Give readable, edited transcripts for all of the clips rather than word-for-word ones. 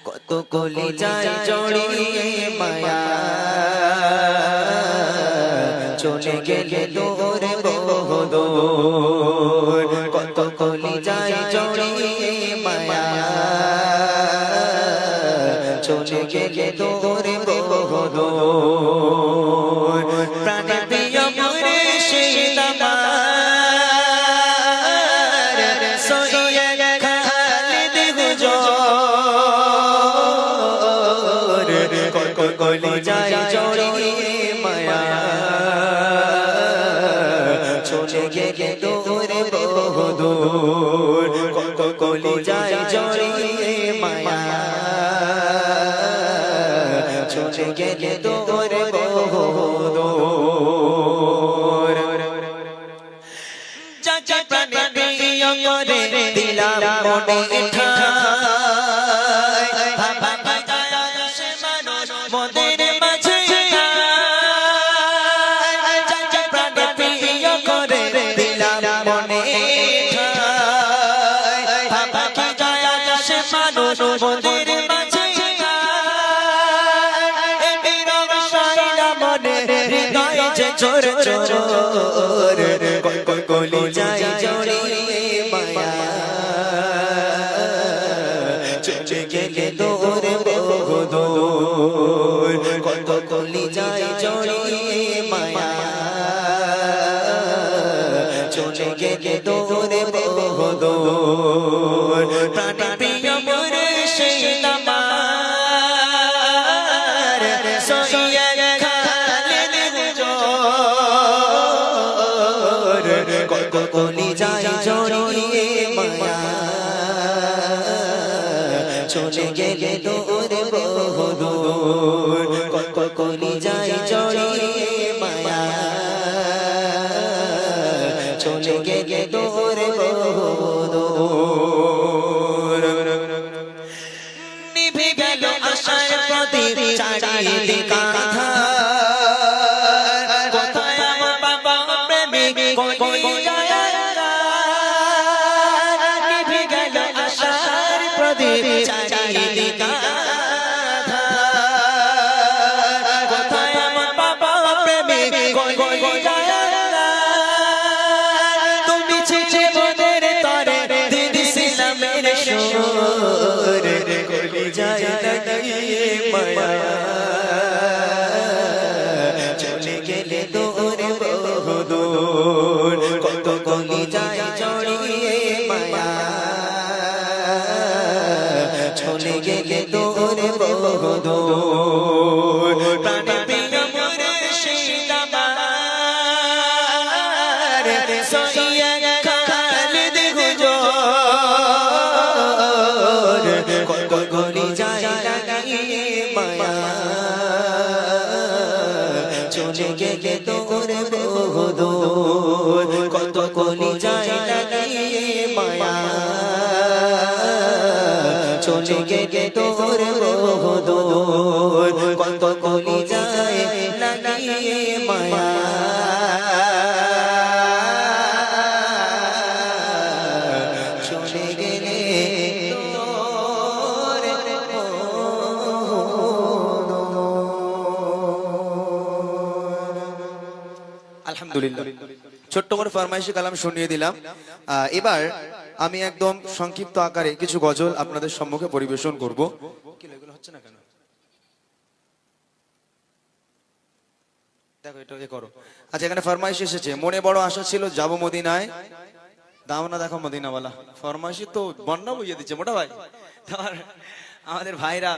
কত কলিজায় জড়িয়ে মায়া চলে গেলে দূরে বহুদূর। কত কলিজায় জড়িয়ে মায়া চলে গেলে দূরে বহুদূর। প্রাণে প্রিয় মুর্শিদ আমার সৈয়দ খালিদ হুজুর। কত কলিজায় জড়িয়ে মায়া চলে গেলে দূরে বহুদূর। কত কলিজায় জড়িয়ে মায়া চলে গেলে দূরে বহুদূর। যাকে প্রাণে প্রিয় করে দিলাম মনে ঠাই, ভাবা যায় সে মানুষ মোদের মাঝে নাই। যাকে প্রাণে প্রিয় করে দিলাম মনে ঠাই, ভাবা যায় সে মানুষ মোদের মাঝে চোর চোর। কলিজায় জড়িয়ে মায়া চলে গেলে দূরে বহুদূর। কত কলিজায় জড়িয়ে মায়া চলে গেলে দূরে বহুদূর। প্রাণে প্রিয় মুর্শিদ আমার সৈয়দ খালিদ হুজুর। কত কলিজায় জড়িয়ে মায়া চলে গেলে দূরে বহুদূর। কত কলিজায় জড়িয়ে মায়া চলে গেলে দূরে বহুদূর। নিভে গেল আশার প্রদীপ চারিদিকে আঁধার। কোথায় আমার বাবা প্রেমিক নিভে গেল আশার প্রদীপ চারিদিকে আঁধার। কোথায় আমার বাবা প্রেমিক তুমি ছিলে মোদের তরে দিছিলামের সুর। কলিজায় লাগিয়ে মায়া চলে গেলে দূরে বহুদূর। কত কলিজায় জড়িয়ে মায়া চলে গেলে দূরে বহুদূর। প্রাণে প্রিয় মুর্শিদ আমার সৈয়দ খালিদ হুজুর। কত কলিজায় লাগিয়ে মায়া চলে গেলে দূরে বহুদূর। কত কলিজায় লাগিয়ে মায়া চলে গেলে দূরে বহুদূর। কত কলিজায় লাগিয়ে মায়া চলে গেলে দূরে আলহামদুলিল্লাহ। ছোট্ট করে ফরমাইশি কালাম শুনিয়ে দিলাম। এবার আমি একদম সংক্ষিপ্ত আকারে কিছু গজল আপনাদের সম্মুখে পরিবেশন করব। কি এগুলো হচ্ছে না কেন? দেখো এটা করো। আচ্ছা, এখানে ফরমাইশ এসেছে, মনে বড় আশা ছিল যাব মদিনায়, দাও না দেখো মদিনাওয়ালা। ফরমাইশি তো বন্যা বইয়ে দিচ্ছে মোটা ভাই। আমাদের ভাইরা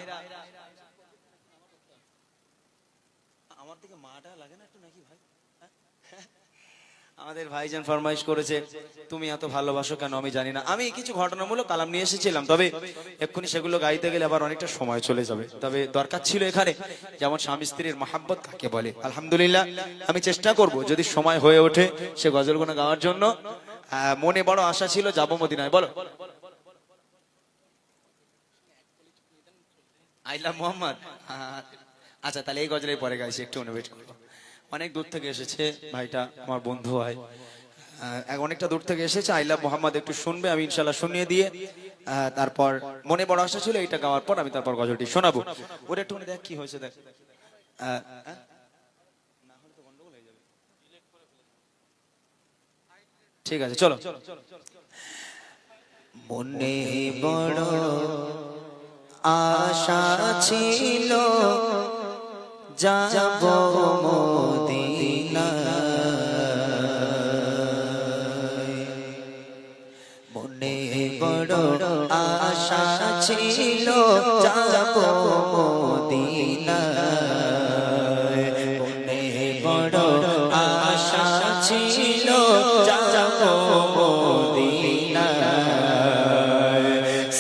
আমার দিকে মাটা লাগে না একটু নাকি ভাই? আমাদের ভাইজান ফরমাইশ করেছে, তুমি এত ভালোবাসো কেন আমি জানি না। আমি কিছু ঘটনামূলক কালাম নিয়ে এসেছিলাম, তবে এক্ষুনি সেগুলো গাইতে গেলে আবার অনেকটা সময় চলে যাবে। তবে দরকার ছিল এখানে যেমন স্বামী স্ত্রীর মহাব্বত কাকে বলে। আলহামদুলিল্লাহ, আমি চেষ্টা করব যদি সময় হয়ে ওঠে সে গজলগুলো গাওয়ার জন্য। মনে বড় আশা ছিল যাব মদিনায়, বলো আইলা মোহাম্মদ। আচ্ছা, তাহলে এই গজলের পরে গাইছি, একটু অনুভব করবো। অনেক দূর থেকে এসেছে ভাইটা, আমার বন্ধু হয়, অনেকটা দূর থেকে এসেছে, আই লাভ মোহাম্মদ একটু শুনবে, আমি ইনশাল্লাহ শুনিয়ে দিয়ে তারপর মনে বড় আশা ছিল এইটা গাওয়ার পর আমি তারপর গজলটি শোনাবো। ওটা একটু দেখ কি হয়েছে দেখ। ঠিক আছে চলো। মনে বড় আশা ছিল যাব মদিনা, মনে বড় আশা ছিল যাব মদিনা, মনে বড় আশা ছিল যাব মদিনা।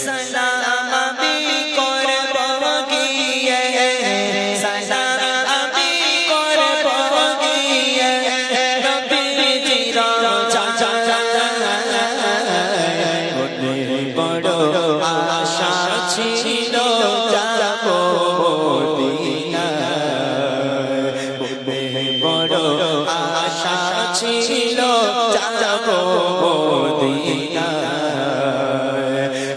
সালাম আমি করব গিয়ে, সালাম আমি করব গিয়ে নবীজির রওজায়, মনে বড় আশা ছিল যাব মদিনা, মনে বড় আশা ছিল যাব মদিনা।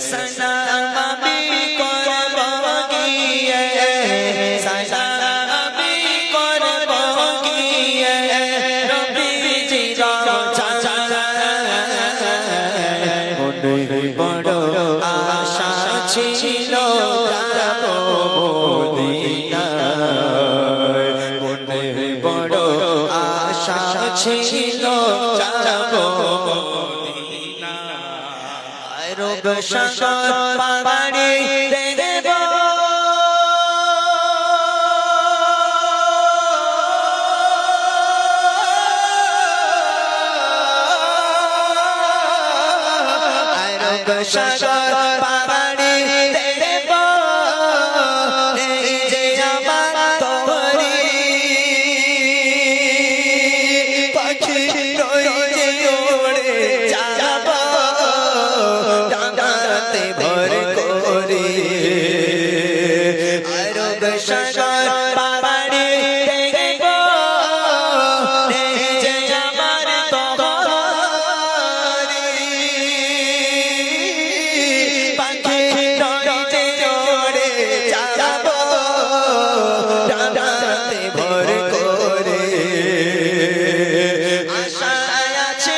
সালাম আমি করব গিয়ে, সালাম আমি করব গিয়ে নবীজির রওজায়, মনে বড় আশা ছিল যাব মদিনা, মনে বড় আশা ছিল যাব মদিনা। রব সাগর পাড়ি দেব রব সাগর পাড়ি দেব, এই যে আমার তরি পাখি রয়ে ওড়ে যাব ডাঙাতে ভর করে। রব সাগর পাড়ি দেব, এই যে আমার তরি পাখি রয়ে ওড়ে যাব ডাঙাতে ভর করে। আশা আছে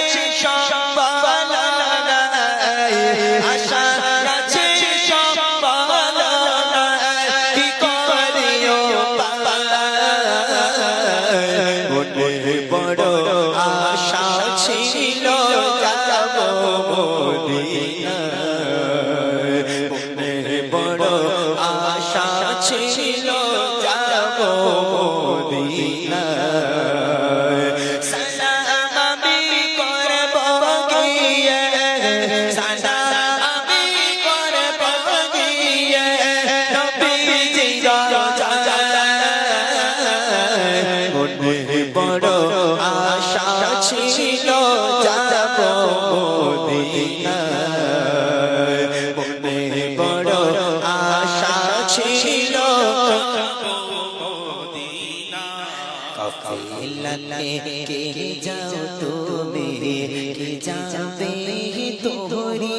সম্বল নাই, আশা আছে সম্বল নাই, কি করিও পায়, মনে বড় আশা ছিল যাব মদিনা, মনে বড় আশা ছিল যাব মদিনা। সালাম আমি করব গিয়ে, সালাম আমি করব গিয়ে নবীজির রওজায়, মনে বড় আশা ছিল যাব মদিনা, মনে বড় আশা ছিল যাব মদিনা। কাফিলাতে কে যাও তুমি, কে যাবে তোরি,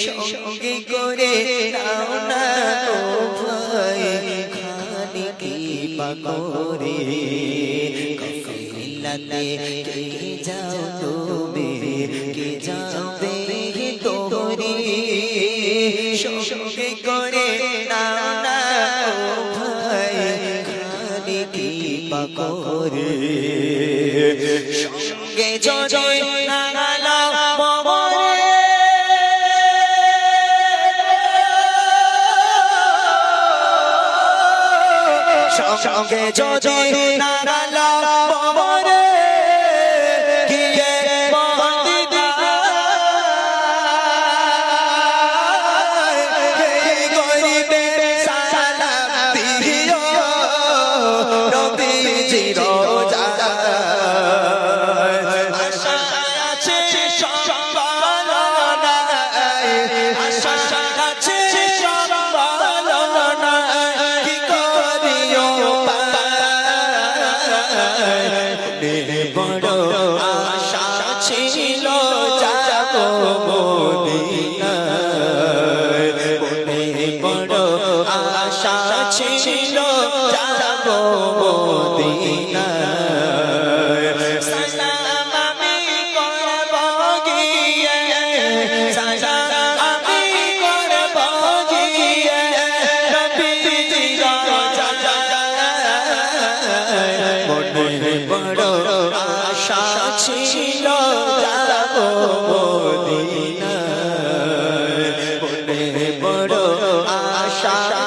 সঙ্গে করে নাও না ও ভাই খালি কি পাকরে। কাফিলাতে কে যাও তুমি, কে যাবে তোরি, সঙ্গে করে নাও না ও ভাই খালি কি পাকরে। সঙ্গে যদি না সঙ্গে যদি নাগালা মরে গিয়ে মদিনা, এই গরিবে সালাম দিও নবীজির রওজায়। আশা আছে সম্বল নাই, আশা আছে সম্বল নাই, কি করিও পায়,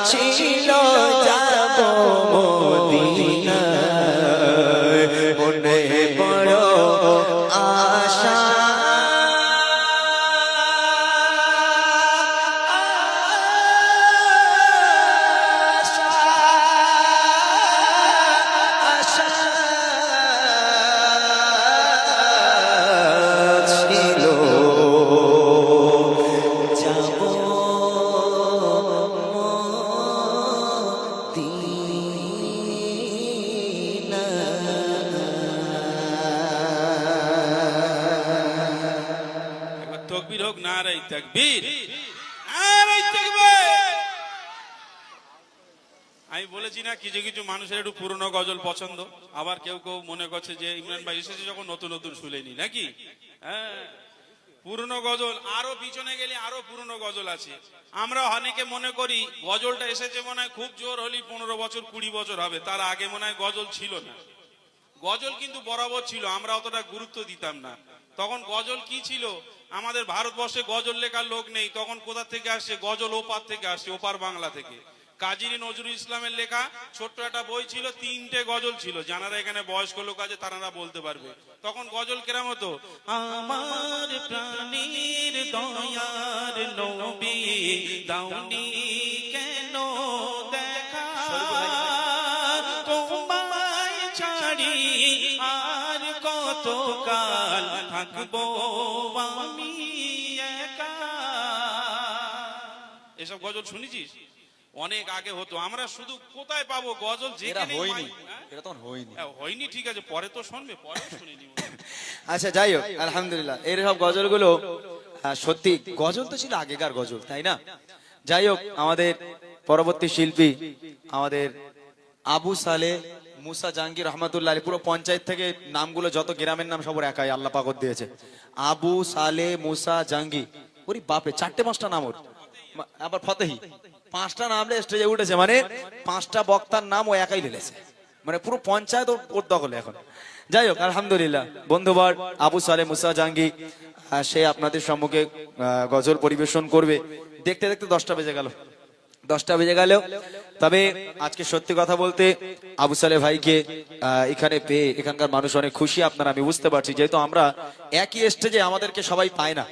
ছিল যাব মদিনা মনে বড় আশা তকবীর হোক, নারায়ে তাকবীর, নারায়ে তাকবীর। আমি বলেছি না কিছু কিছু মানুষের একটু পুরনো গজল পছন্দ, আবার কেউ কেউ মনে করছে যে ইমরান ভাই এসেছে যখন নতুন নতুন শুনেনি নাকি। হ্যাঁ, পুরনো গজল আরো পিছনে গেলে আরো পুরনো গজল আছে। আমরা অনেকে মনে করি গজলটা এসেছে মনে হয় খুব জোর হলি 15 বছর 20 বছর হবে, তার আগে মনে হয় গজল ছিল না। গজল কিন্তু বরাবর ছিল, আমরা অতটা গুরুত্ব দিতাম না। তখন গজল কি ছিল, আমাদের ভারতবর্ষে গজল লেখার লোক নেই, তখন কোথা থেকে আসছে গজল, ওপার থেকে আসছে, ওপার বাংলা থেকে। কাজী নজরুল ইসলামের লেখা ছোট্ট একটা বই ছিল, 3টে গজল ছিল, যারা এখানে বয়স্ক লোক আছে তারা বলতে পারবে। তখন গজল কেরাম হতো, আমার প্রাণীর দয়ার নবী দাউনি কেন দেখা, তোমায় ছাড়ি আর কতকাল থাকবো আমি একা। এসব গজল শুনেছিস? অনেক আগে হতো, আমরা শুধু কোথায় পাবো গজল, যেখানে হয়নি, এটা তখন হয়নি, হয়নি ঠিক আছে, পরে তো শুনবে, পরে শুনিনি। আচ্ছা যাই হোক, আলহামদুলিল্লাহ এর সব গজলগুলো সত্যি গজল তো ছিল আগেকার গজল, তাই না? যাই হোক, আমাদের পরবর্তী শিল্পী আমাদের আবু সালে মুসা জাহাঙ্গীর রহমাতুল্লাহ আলাইহি, পুরো পঞ্চায়েত থেকে নামগুলো যত গ্রামের নাম সব একাই আল্লাহ পাক দিয়েছে। আবু সালে মুসা জাহাঙ্গীর, ওরে বাপরে 4টে-5টা নাম ওর, আবার ফতেহি, 5টা নাম স্টেজে উঠেছে, মানে 5টা বক্তার নাম ও একাই লেলেছে, মানে পুরো পঞ্চায়েত ওর দখলে এখন। যাই হোক, আলহামদুলিল্লাহ বন্ধুবার আবু সালে মুসা জাহাঙ্গীর সে আপনাদের সম্মুখে গজল পরিবেশন করবে। দেখতে দেখতে 10টা বেজে গেল, 10টা বেজে গেল। তবে আজকে সত্যি কথা বলতে আবু সালে ভাইকে এখানে পেয়ে এখানকার মানুষ অনেক খুশি, আপনারা আমি বুঝতে পারছি, যেহেতু আমরা একই স্টেজে আমাদেরকে সবাই পায় না,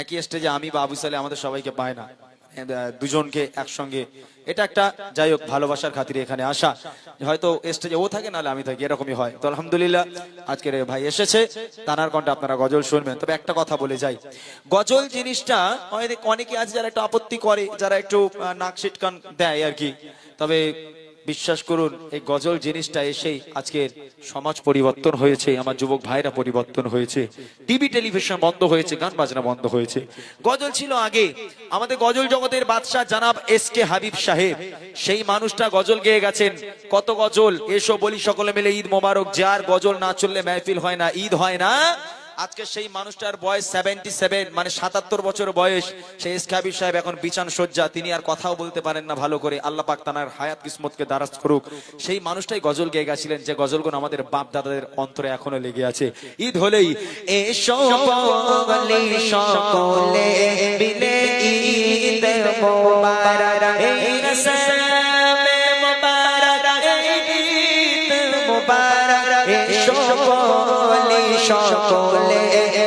একই স্টেজে আমি বা আবু সালে আমাদের সবাইকে পায় না, দুজনকে একসঙ্গে, এটা একটা যাই হোক ভালোবাসার খাতিরে এখানে আসা, হয়তো স্টেজে ও থাকে নাহলে আমি থাকি, এরকমই হয়। তো আলহামদুলিল্লাহ আজকের ভাই এসেছে, তানার কণ্ঠে আপনারা গজল শুনবেন। তবে একটা কথা বলে যাই, গজল জিনিসটা অনেকে আছে যারা একটু আপত্তি করে, যারা একটু নাক সিটকান দেয় আর কি, তবে বিশ্বাস করুন এই গজল জিনিসটা এসেই আজকের সমাজ পরিবর্তন হয়েছে, আমার যুবক ভাইরা পরিবর্তন হয়েছে, টিভি টেলিভিশন বন্ধ হয়েছে, গান বাজনা বন্ধ হয়েছে। গজল ছিল আগে, আমাদের গজল জগতের বাদশাহ জানাব এসকে হাবিব সাহেব, সেই মানুষটা গজল গেয়ে গেছেন। কত গজল, এসো বলি সকলে মিলে ঈদ মোবারক, যার গজল না চললে মাহফিল হয় না, ঈদ হয় না। আজকে সেই মানুষটার বয়স 77, মানে 77 বছর বয়স। সেই এসকে হাবিব সাহেব এখন বিছান সজ্জা, তিনি আর কথাও বলতে পারেন না ভালো করে, আল্লাহ পাক তার হায়াত কিসমতকে দারাজ করুক। সেই মানুষটাই গজল গেয়ে গেছিলেন, যে গজলগুলো আমাদের বাপ দাদাদের অন্তরে এখনো লেগে আছে। ঈদ হলেই এসো বলি সকলে মিলে ঈদ মোবারক, এই রসমে মোবারক, এই ঈদ মোবারক, এসো বলি সকলে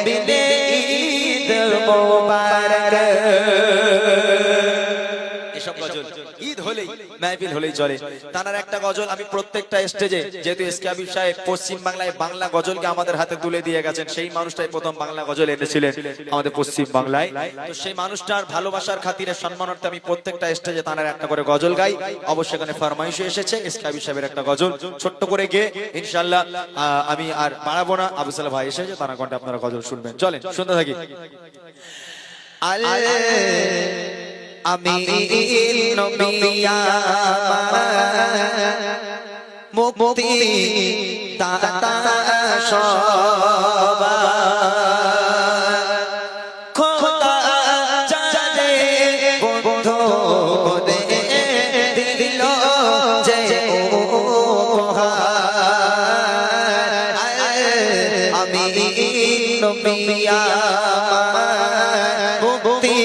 মিলে ঈদ মোবারক। এসব গজল ঈদ হলেই মাহফিল হলেই চলে। তার একটা গজল আমি প্রত্যেকটা স্টেজে, যেহেতু এসকে হাবিব সাহেব পশ্চিম বাংলায় বাংলা গজলকে আমাদের হাতে তুলে দিয়ে গেছেন, সেই মানুষটাই প্রথম বাংলা গজল এনেছিলেন আমাদের পশ্চিম বাংলায়। তো সেই মানুষটার ভালোবাসার খাতিরে সম্মানার্থে আমি প্রত্যেকটা স্টেজে তার একটা করে গজল গাই। অবশ্যই এখানে ফরমাইশ এসেছে এসকে হাবিব সাহেবের একটা গজল ছোট্ট করে গিয়ে ইনশাআল্লাহ আমি আর বাড়াবো না, আবু সালে ভাই এসেছে, তার কণ্ঠে আপনারা গজল শুনবেন। চলেন শুনতে থাকি। আমি নবিয়া মুক্তি দাতা সবা খোদা জানে বন্ধু করে দিল যে উপহার। আমি নবিয়া মুক্তি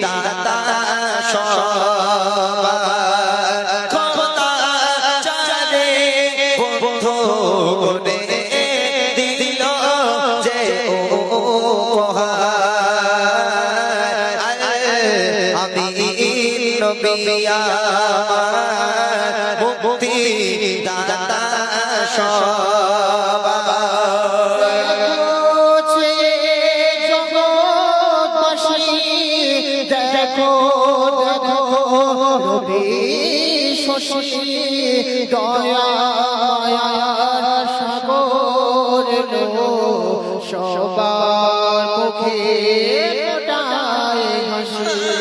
দাতা সবা নবী আমার মুক্তি দাতা দেখো দেখো রবি শশী দয়া সাগর সবার মুখে ফোটায় হাসি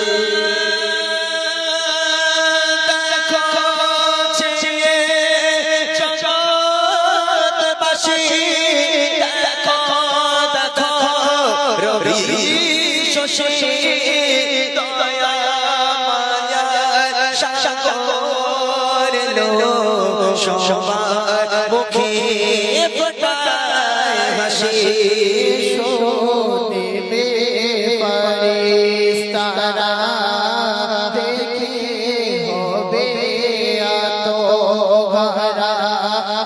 সবার মুখে ফোটায় হাসি শোনেবে ফারিস্তারা দেখে হবে আত ভরা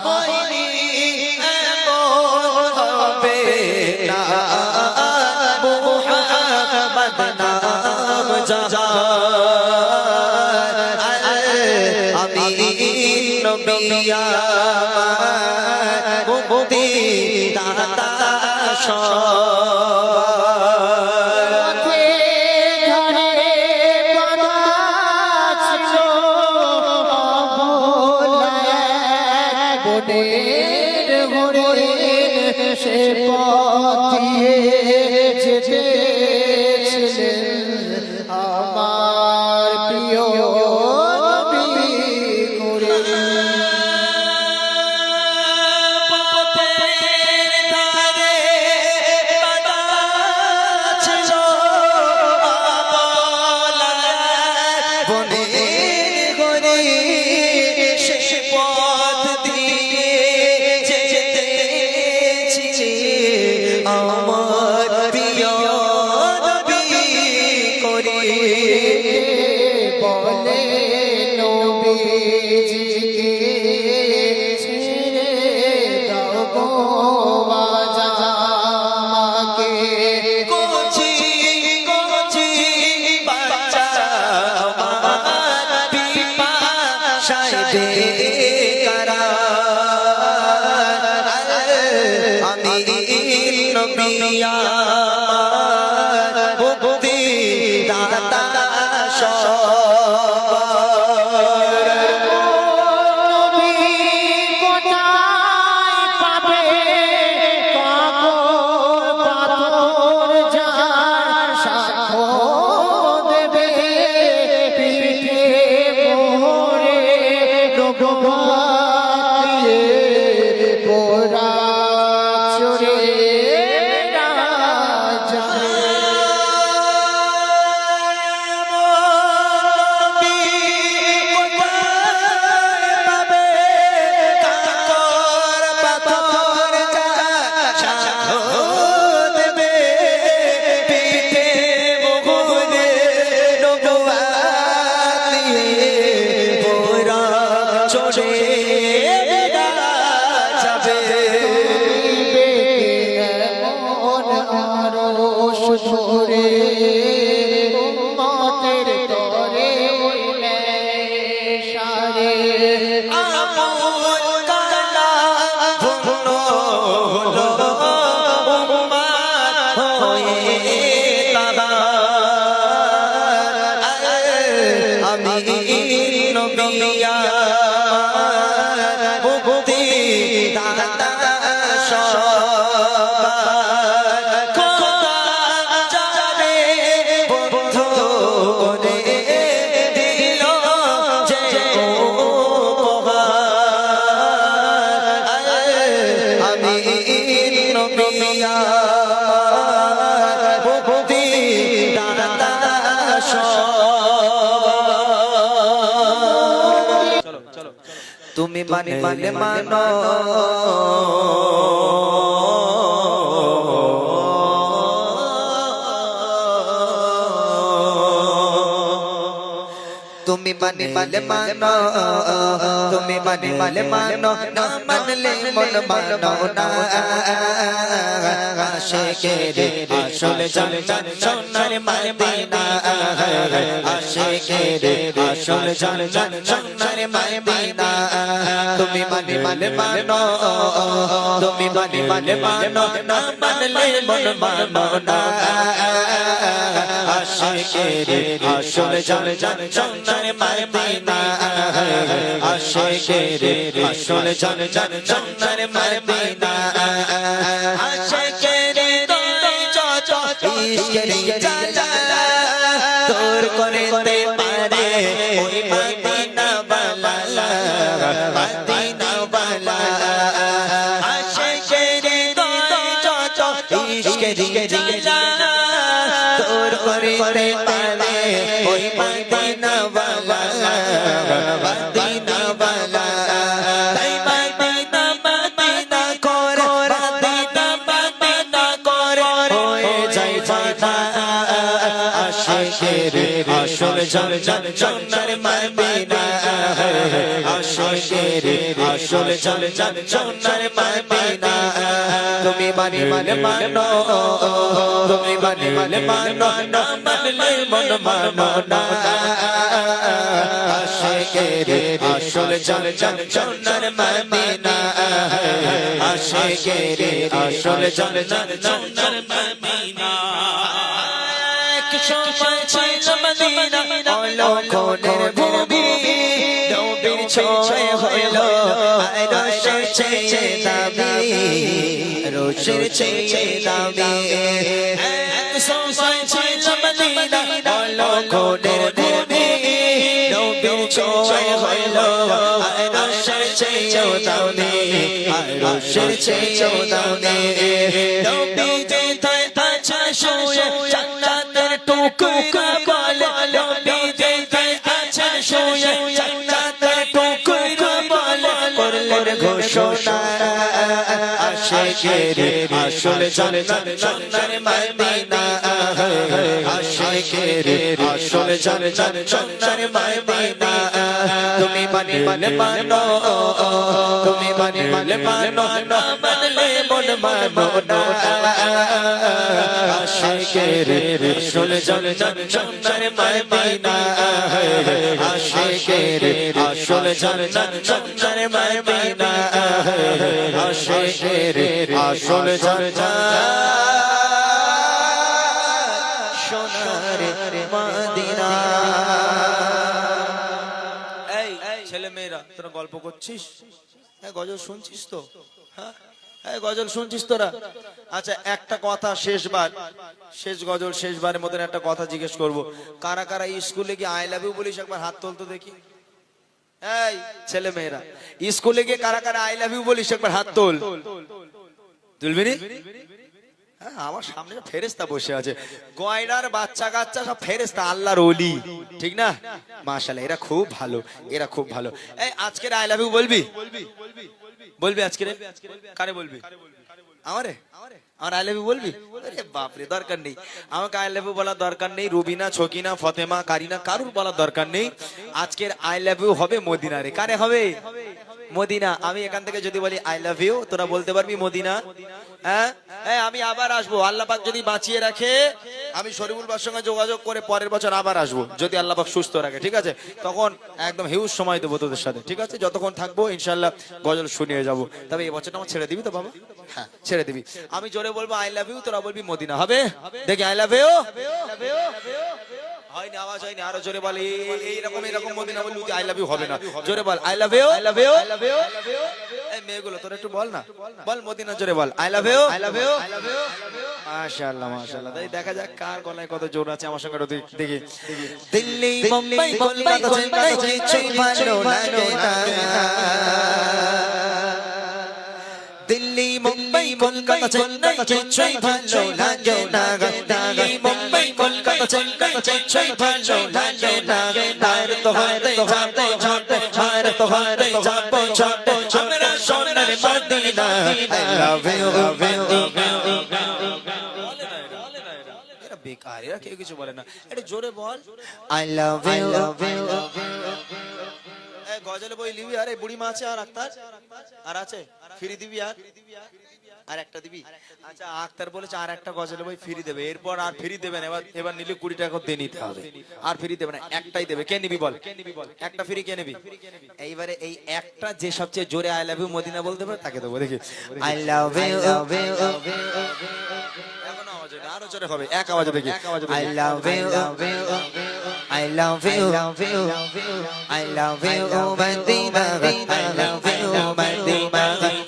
হয়নি এমন হবে না মুহাম্মদ নাম যার আমি নবী আমার মুক্তি দাতা পথে ধারে বাঁধা ছিল অবলায় বনের হরিণ সে পথ দিয়ে যেতেছিলেন আমার প্রিয় নবী করে আমার প্রিয় নবী করে বলে নবীজিকে ছেড়ে দাও গো আমাকে কোচি কোচি বাচ্চা আমার পিপাসায় বেকারা আমি নবী আমার মুক্তি দাতা নবী কোথায় পাবে পাগল পাথর যার সাক্ষ্য দেবে পিঠে মোহরে ডোবাতে পোড়া চড়ে রাজা ধরে উম্মতের তরে হইলে সারে তুমি মানে মানে মানো তুমি মানলে মানো তুমি মানলে মানো না মানলে মন মানো না আশিকের আসল জান্নাত সোনার মদিনা আশিকের আসল জান্নাত সোনার মদিনা তুমি মানলে মানো তুমি মানলে মানো না মানলে মন মানো না আশিকের আসল জান্নাত সোনার মদিনা আশিকের আসল জান্নাত সোনার মদিনা আশিকের ইশকের জালা তোর করতে পারে ওই মদিনা বালা মদিনা বালা আশিকের ইশকের জালা তোর করতে পারে ওই মদিনা বালা মদিনা বালা তাই মদিনা মদিনা করে মদিনা মদিনা করে হয়ে যায় ফানা আশিকের আসল জান্নাত সোনার মদিনা আশিকের আসল জান্নাত সোনার মদিনা তুমি মানলে মানো তুমি মানলে মানো না মানলে মন মানো না আশিকের আসল জান্নাত সোনার মদিনা আশিকের আসল জান্নাত সোনার মদিনা সময় ছিল মদিনা অলক্ষণের ভূমি নবীর ছোঁয়া হইল রোশের চেয়ে দামি রোশের চেয়ে দামি সময় ছিল মদিনা অলক্ষণের ভূমি নবীর ছোঁয়া হইল রোশের চেয়ে দামি রোশের চেয়ে দামি নবী যেথায় আছে শুয়ে জান্নাতের টুকরা বলে নবী যেথায় আছে শুয়ে জান্নাতের টুকরা বলে করলেন ঘোষণা আশিকের আসল জান্নাত সোনার মদিনা আশিকের আসল জান্নাত সোনার মদিনা তুমি মানলে মানো তুমি মানলে মানো না মানলে মন মানো না আশিকের আসল জান্নাত সোনার মদিনা আশিকের আসল জান্নাত সোনার মদিনা আশিকের আসল জান্নাত সোনার মদিনা এই ছেলে মেয়েরা তোরা গল্প করছিস হ্যাঁ গজল শুনছিস তো হ্যাঁ এই গজল শুনছিস তোরা আচ্ছা একটা কথা শেষবার শেষ গজল শেষবারের মতন একটা কথা জিজ্ঞেস করব কারা কারা স্কুলে গিয়ে আই লাভ ইউ বলিস একবার হাত তোল তো দেখি এই ছেলে মেয়েরা স্কুলে গিয়ে কারা কারা আই লাভ ইউ বলিস একবার হাত তোল তুলবি নি হ্যাঁ আমার সামনে ফেরেশতা বসে আছে গয়নার বাচ্চা কাচ্চা সব ফেরেশতা আল্লাহর ওলি ঠিক না মাশাআল্লাহ এরা খুব ভালো এরা খুব ভালো এই আজকের আই লাভ ইউ বলবি বলবি আজকের কারে বলবি আমারে আমার আই লাভ ইউ বলবি আরে বাপ রে দরকার নেই আমাকে আই লাভ ইউ বলার দরকার নেই রুবিনা ছকিনা ফতেমা কারিনা কারুর বলার দরকার নেই আজকের আই লাভ ইউ হবে মদিনারে কারে হবে মদিনা আমি এখান থেকে যদি বলি আই লাভ ইউ তোরা বলতে পারবি মদিনা হ্যাঁ হ্যাঁ আমি আবার আসবো আল্লাহ পাক যদি বাঁচিয়ে রাখে আমি শরীফুল ভাইয়ের সঙ্গে যোগাযোগ করে পরের বছর আবার আসবো যদি আল্লাহ পাক সুস্থ রাখে ঠিক আছে তখন একদম হিউজ সময় দেবো তোদের সাথে ঠিক আছে যতক্ষণ থাকবো ইনশাআল্লাহ গজল শুনিয়ে যাবো তবে এই বছরটা আমার ছেড়ে দিবি তো বাবা হ্যাঁ ছেড়ে দিবি আমি জোরে বলবো আই লাভ ইউ তোরা বলবি মদিনা হবে দেখি আই লাভ ইউ হয়নি আওয়াজ হয়নি আরো জোরে বল এইরকম এরকম মদিনা বললি আই লাভ ইউ হবে না জোরে বল I love you I love you I love you এই মেয়েগুলো তোরা একটু বল না বল মদিনা জোরে বল I love you I love you I love you মাশাআল্লাহ মাশাআল্লাহ তাই দেখা যাক কার গলায় কত জোর আছে আমার সঙ্গে দেখি দিল্লি মুম্বাই কলকাতা চেন্নাই কিছুই ভালো লাগে না দিল্লি মুম্বাই কলকাতা চেন্নাই কিছুই ভালো লাগে না দিল্লি মুম্বাই কলকাতা চেন্নাই কিছুই ভালো লাগে না আর তো হাতে যাতে ছোটে আর তো হাতে যাবো ছোটে আমরা সোনার মদিনা আই লাভ ইউ এরা বেকার এরা কেউ কিছু বলে না এটা জোরে বল I love you গজলে বই লিবি, আর এই বুড়ি মা আছে আর আক্তার আর আছে, ফ্রি দিবি আর একটা দিবি। আচ্ছা আক্তার বলেছে আর একটা গজলে বই ফ্রি দেবে, এরপর আর ফ্রি দেবেন, এবার নিলে 20 টাকা দিয়ে নিতে হবে, আর ফ্রি দেবে না, একটাই দেবে। কে নিবি বল, একটা ফ্রি কে নিবি? এইবারে এই একটা যে সবচেয়ে জোরে আই লাভ ইউ মদিনা বলতে পারে তাকে দেবো। দেখি I love you, এখনো আওয়াজ হয় না, আরো জোরে হবে, এক আওয়াজে দেখি, I love you, I love you, I love you, I love you, Madina, I love you, Madina,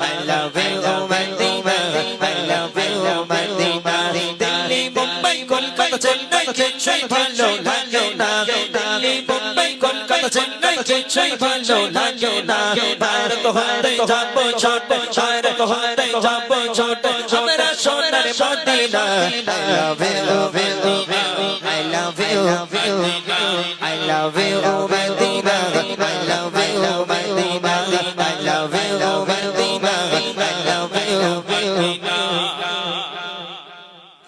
I love you, Madina, I love you, Madina, Delhi, Mumbai, Kolkata, Chennai, কিছুই ভালো লাগে না, Delhi, Mumbai, Kolkata, Chennai, কিছুই ভালো লাগে না, ভারত হতে যাবো ছোট, ভারত হতে যাবো ছোট, আমরা সোনার Medina, I love you, I love you, I love you, Madina, I love you, Madina, I love you, Madina, I love you, Madina.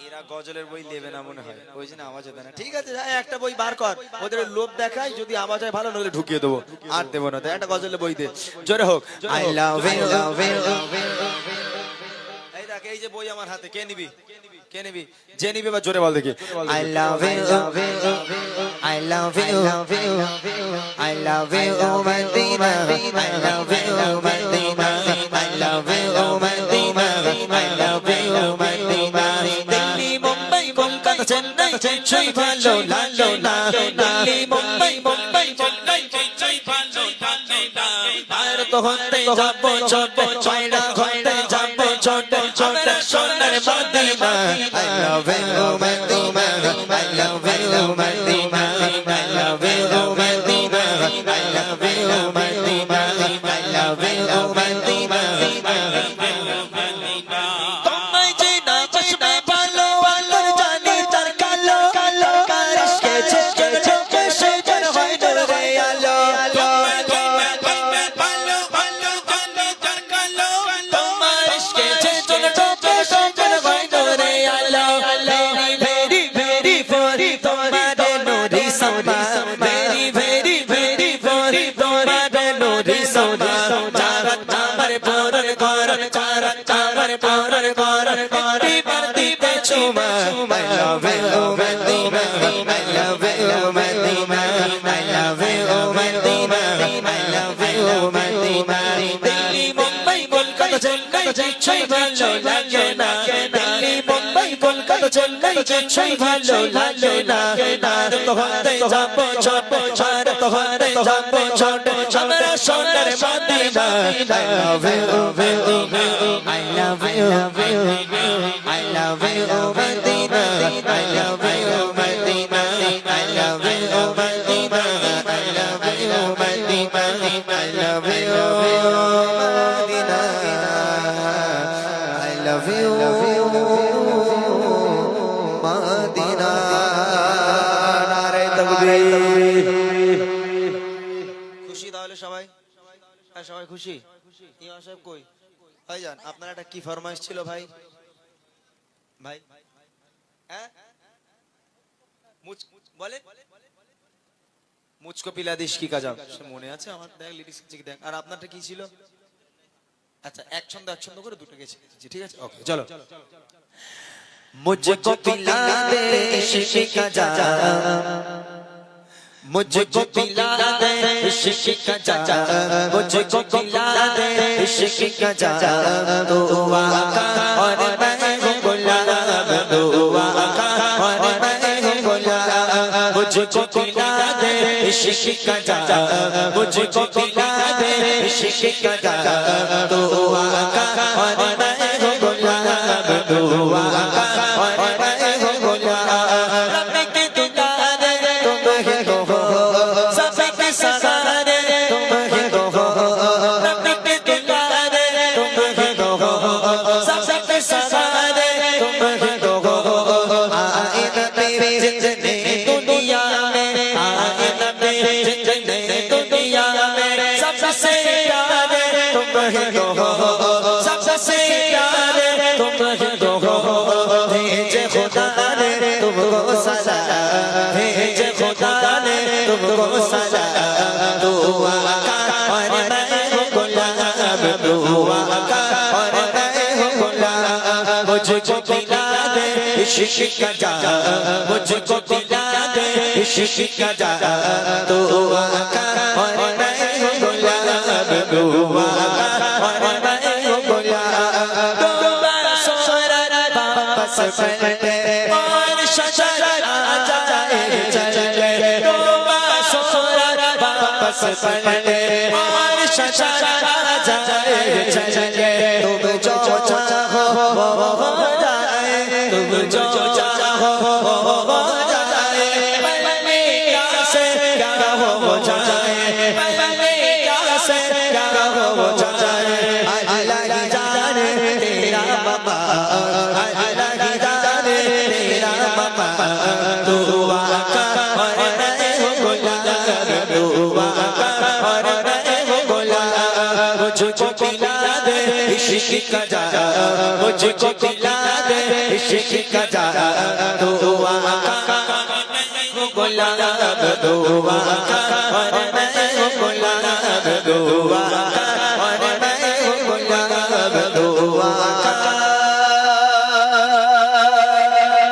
এরা গজলের বই নেবে না মনে হয়, ওই জন্য আওয়াজ হয় না। ঠিক আছে যা, একটা বই বার কর, ওদের লোভ দেখাই, যদি আওয়াজ হয় ভালো, নইলে ঢুকিয়ে দেবো, আর দেবো না। একটা গজলের বই দে, জোরে হোক। I love you, এই দেখ, এই যে বই আমার হাতে, কে নিবি? কে নিবি? যে নিবি বা জোরে বল দেখি। I love you, I love you, I love you, Madina, I love you, Madina, I love you, Madina, I love you, Madina, Delhi, Mumbai, Kolkata, Chennai, কিছুই ভালো লাগে না, Delhi, Mumbai, Chennai, কিছুই ভালো লাগে না, ভারত হতে যাবো ছোট, ছয়টা হতে যাবো ছোট, আমরা সোনার Medina, I love you, Madina, I love you, Madina, I love you, Madina, I love you, Madina, I love you, Madina, তোমায় চেনা বসবে ভালো, আলোর জানি তার কালো, কারিশ কেছে চোখে সজল হয় নূরে আলো, তোমার ইশকে চোখে সজল হয় নূরে আলো, very very very তোমারে নূরি সৌদা, very very very very তোমারে নূরি সৌদা, চারা চামার পরন করন, চারা চামার পরন করন, দিবার দিতে চুমা, I love you, Madina, I love you, Madina, I love you, Madina, I love you, Madina, Delhi, Mumbai, Kolkata, Chennai, কিছুই ভালো লাগে না, Delhi, Mumbai, Kolkata, Chennai, কিছুই ভালো লাগে না, ভারত হতে যাবো ছোট, ভারত হতে যাবো ছোট, আমরা সোনার Medina, I love you, I love you, I love you, Madina, I love you, Madina, I love you, Madina, I love you, Madina, I love you, Madina, I love you, Madina, নারে তাকবীর। খুশি তাহলে সবাই? হ্যাঁ সবাই খুশি? ইমাম সাহেব কই? ভাইজান আপনার একটা কি ফরমাইশ ছিল ভাই? ভাই হ্যাঁ বলে মুঝকো পিলা দিস কি কাজাব, মনে আছে আমার? দেখ লিরিক্স দেখ। আর আপনারটা কি ছিল? আচ্ছা এক ছন্দ করে দুটো গেছে, ঠিক আছে ওকে চলো। मुझको पिला दे इश्क का जाम, मुझको पिला दे इश्क का जाम, मुझको पिला दे इश्क का जाम, तू आका और मैं हूँ गुलाम, तू आका और मैं हूँ गुलाम, मुझको पिला दे इश्क का जाम, मुझको पिला दे इश्क का जाम, तू आका और मैं हूँ गुलाम, तू आका और मैं हूँ गुलाम, रब की दुलारे तुम ही तो हो, सबके सहारे तुम ही तो हो, रब की दुलारे तुम ही तो हो, सबके सहारे तुम ही तो हो, आए न तेरे जितने दुनिया में, आए न तेरे जितने दुनिया में, सबसे प्यारे तुम ही तो हो, सबसे प्यारे तुम ही तो हो, भेजे खुदा ने तुमको सलाम, भेजे खुदा ने तुमको सलाम, तू आका और इश्क का जा मुझको पिला दे इश्क का जा तू आका और मैं हूँ गुलाब तू आका और मैं हूँ गुलाब तू सोरा वापस पलटे और शशर आ जाए चले तू सोरा वापस पलटे और शशर आ जाए चले तुम जो चाहो वो हो जाए तुम जो चाहो वो हो जाए पल में क्या से क्या हो जाए पल में क्या से क्या हो जाए अल्लाह ही जाने तेरा बाबा अल्लाह ही जाने तेरा बाबा तू आका और मैं हूँ गुलाब तू आका और मैं हूँ गुलाब मुझको पिला दे इश्क का जा मुझको पिला दे इश्क का जा तू आका मैं हूँ गुलाब तू आका और मैं हूँ गुलाब तू आका और मैं हूँ गुलाब तू आका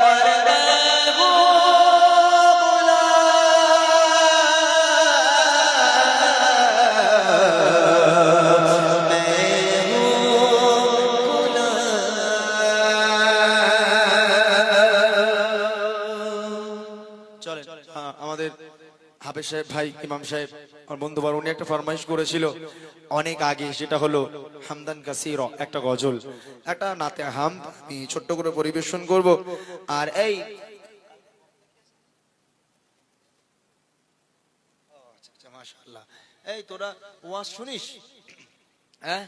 और मैं हूँ চলেন আমাদের হাফেজ সাহেব ভাই ইমাম সাহেব আমার বন্ধু বার উনি একটা ফরমাইশ করেছিল অনেক আগে, সেটা হলো হামদান কাসির একটা গজল, একটা নাতে হাম আমি ছোট্ট করে পরিবেশন করব। আর এই মাশাআল্লাহ, এই তোরা ওয়াজ শুনিস? হ্যাঁ